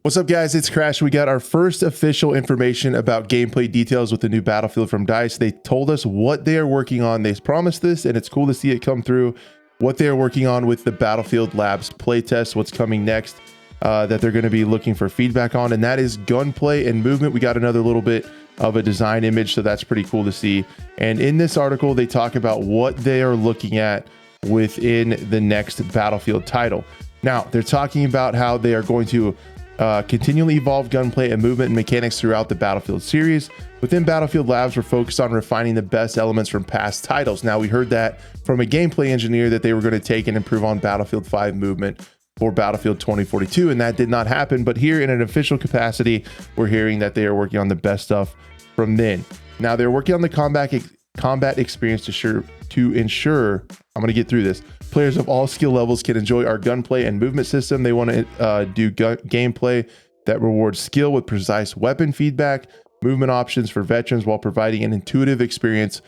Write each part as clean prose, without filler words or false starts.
What's up, guys? It's Crash. We got our first official information about gameplay details with the new Battlefield from DICE. They told us what they are working on. They promised this, and it's cool to see it come through. What they are working on with the Battlefield Labs playtest, what's coming next, that they're going to be looking for feedback on, and that is gunplay and movement. We got another little bit of a design image, so that's pretty cool to see. And in this article, they talk about what they are looking at within the next Battlefield title. Now, they're talking about how they are going to continually evolve gunplay and movement mechanics throughout the Battlefield series. Within Battlefield Labs, we're focused on refining the best elements from past titles. Now, we heard that from a gameplay engineer that they were going to take and improve on Battlefield 5 movement for Battlefield 2042, and that did not happen. But here in an official capacity, we're hearing that they are working on the best stuff from then. Now, they're working on the combat experience to ensure, I'm going to get through this, players of all skill levels can enjoy our gunplay and movement system. They want to do gameplay that rewards skill with precise weapon feedback, movement options for veterans, while providing an intuitive experience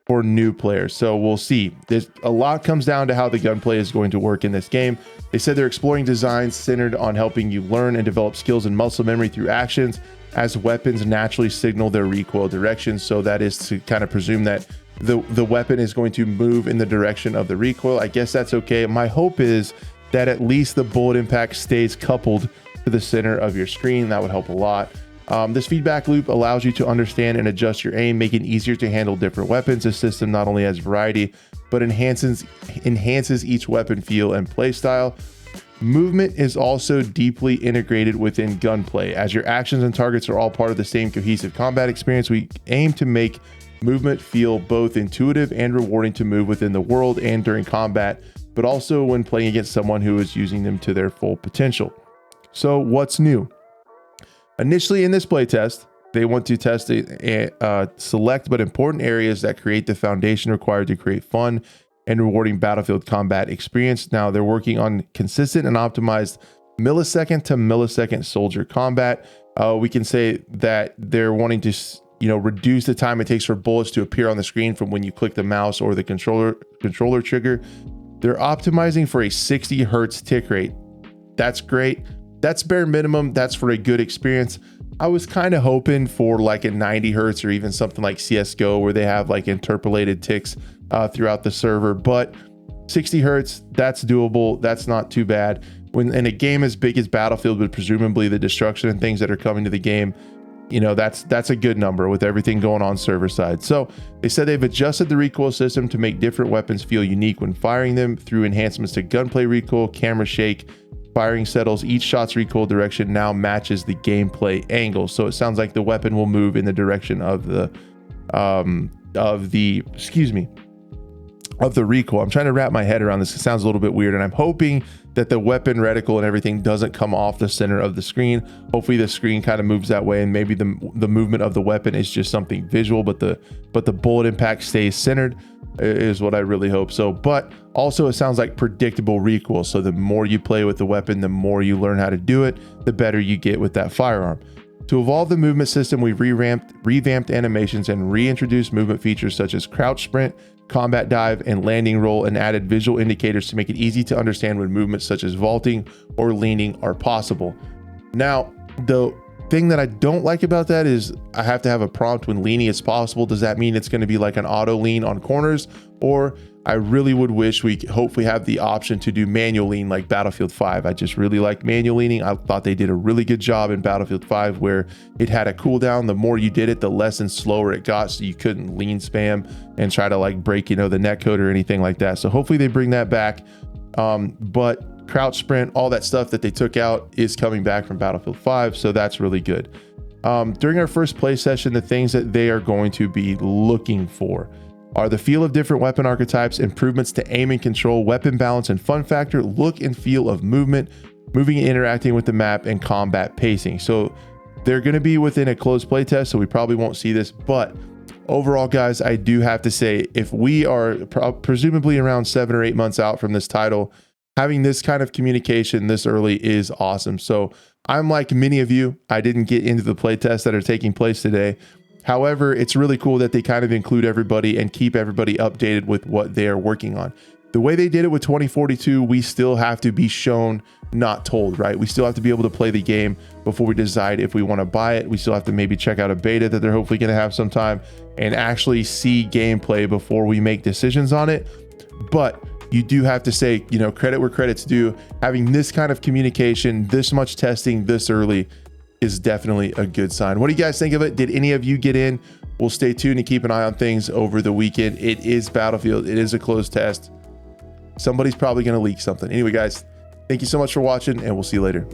for new players. So we'll see. There's a lot comes down to how the gunplay is going to work in this game. They said they're exploring designs centered on helping you learn and develop skills and muscle memory through actions as weapons naturally signal their recoil direction. So that is to kind of presume that the weapon is going to move in the direction of the recoil. I guess that's okay. My hope is that at least the bullet impact stays coupled to the center of your screen. That would help a lot. This feedback loop allows you to understand and adjust your aim, making it easier to handle different weapons. This system not only has variety, but enhances each weapon feel and play style. Movement is also deeply integrated within gunplay. As your actions and targets are all part of the same cohesive combat experience, we aim to make movement feel both intuitive and rewarding to move within the world and during combat, but also when playing against someone who is using them to their full potential. So what's new? Initially in this playtest, they want to test select but important areas that create the foundation required to create fun and rewarding Battlefield combat experience. Now they're working on consistent and optimized millisecond to millisecond soldier combat. We can say that they're wanting to reduce the time it takes for bullets to appear on the screen from when you click the mouse or the controller trigger. They're optimizing for a 60 hertz tick rate. That's great. That's bare minimum. That's for a good experience. I was kind of hoping for like a 90 hertz or even something like CSGO where they have like interpolated ticks throughout the server, but 60 hertz, that's doable. That's not too bad. When in a game as big as Battlefield, with presumably the destruction and things that are coming to the game, that's a good number with everything going on server side. So they said they've adjusted the recoil system to make different weapons feel unique when firing them through enhancements to gunplay recoil, camera shake, firing settles. Each shot's recoil direction now matches the gameplay angle. So it sounds like the weapon will move in the direction of the recoil. I'm trying to wrap my head around this. It sounds a little bit weird, and I'm hoping that the weapon reticle and everything doesn't come off the center of the screen. Hopefully the screen kind of moves that way, and maybe the movement of the weapon is just something visual, but the bullet impact stays centered is what I really hope. So, but also it sounds like predictable recoil. So the more you play with the weapon, the more you learn how to do it, the better you get with that firearm. To evolve the movement system, we've revamped animations and reintroduced movement features such as crouch sprint, combat dive, and landing roll, and added visual indicators to make it easy to understand when movements such as vaulting or leaning are possible. Now, the thing that I don't like about that is I have to have a prompt when leaning is possible. Does that mean it's going to be like an auto lean on corners? Or I really would wish we hopefully have the option to do manual lean like Battlefield 5. I just really like manual leaning. I thought they did a really good job in Battlefield 5 where it had a cooldown. The more you did it, the less and slower it got, so you couldn't lean spam and try to like break, the netcode or anything like that. So hopefully they bring that back. But crouch sprint, all that stuff that they took out is coming back from Battlefield 5, so that's really good. During our first play session, the things that they are going to be looking for are the feel of different weapon archetypes, improvements to aim and control, weapon balance and fun factor, look and feel of movement, moving and interacting with the map, and combat pacing. So they're going to be within a closed playtest, so we probably won't see this, but overall, guys, I do have to say, if we are presumably around 7 or 8 months out from this title, having this kind of communication this early is awesome. So I'm like many of you, I didn't get into the playtests that are taking place today. However, it's really cool that they kind of include everybody and keep everybody updated with what they are working on. The way they did it with 2042, we still have to be shown, not told, right? We still have to be able to play the game before we decide if we want to buy it. We still have to maybe check out a beta that they're hopefully going to have sometime and actually see gameplay before we make decisions on it. But you do have to say, you know, credit where credit's due. Having this kind of communication, this much testing this early is definitely a good sign. What do you guys think of it? Did any of you get in? We'll stay tuned and keep an eye on things over the weekend. It is Battlefield. It is a closed test. Somebody's probably going to leak something. Anyway, guys, thank you so much for watching, and we'll see you later.